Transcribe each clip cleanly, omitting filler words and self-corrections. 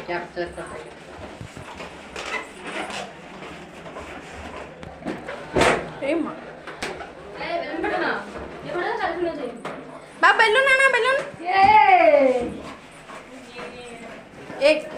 capture कर बाप balloon आना बेलून एक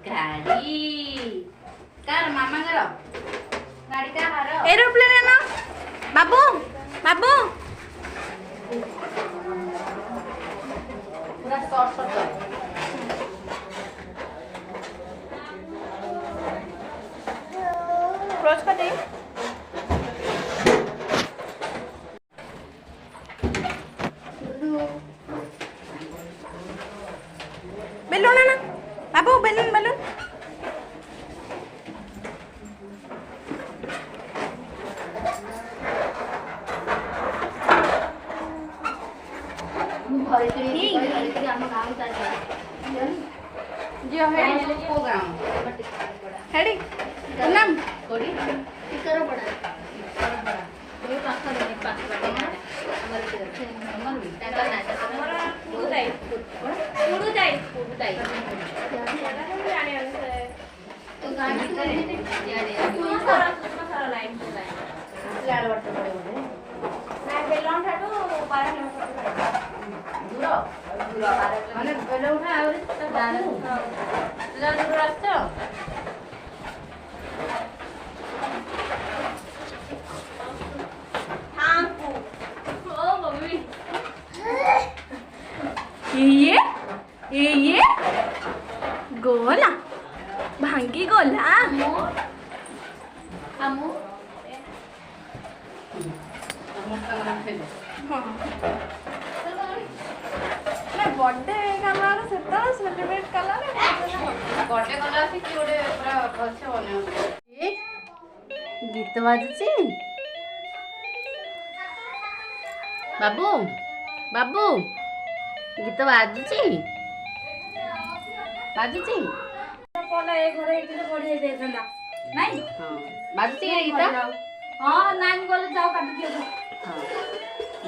गाड़ी कार मामा करो गाड़ी का हारो एरोप्लेन है ना बाबू बाबू पूरा शॉर्ट शॉर्ट क्लोज कर दे बेलून है ना बाबू बेलून बेलून जियो है प्रोग्राम हेडी नाम कोडी करो बड़ा ये पाखा दे पाखा बड़ा हमर भी टाका ना पुरु दाई तो गाड़ी करे यारे सारा लाइन लाल वाटर पड़े बोले ना बेलौन ठाटू 12 किलोमीटर दूर माने बेलौन है और दूर रास्ता ये गोला भांगी गोला हमू बर्थडे कलर सेता सेलिब्रेट कलर बर्थडे कलर से कि ओडे पूरा अच्छे बने ए गीत बाजुची बाबू बाबू गीत बाजुची बाजुची पला ए घरे इति तो पड़ी देखंदा नहीं हां बाजुची गीत हां नाइन बोले जाओ काट दियो हां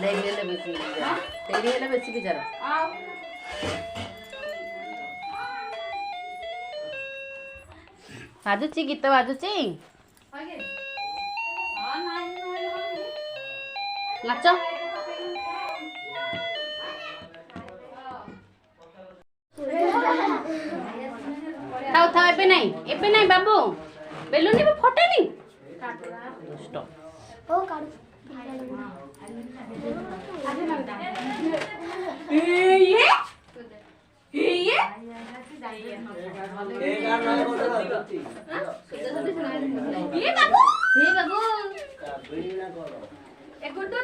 देरी ले बेसी हां देरी ले बेसी बिचारा आओ बाजुची गीत बाजुची आगे हां नाइन नाच थाओ थाओ एबे नहीं बाबू बेलून भी फटे नहीं स्टॉप ओ काढू ये बाबू हे बाबू एक गुड्डू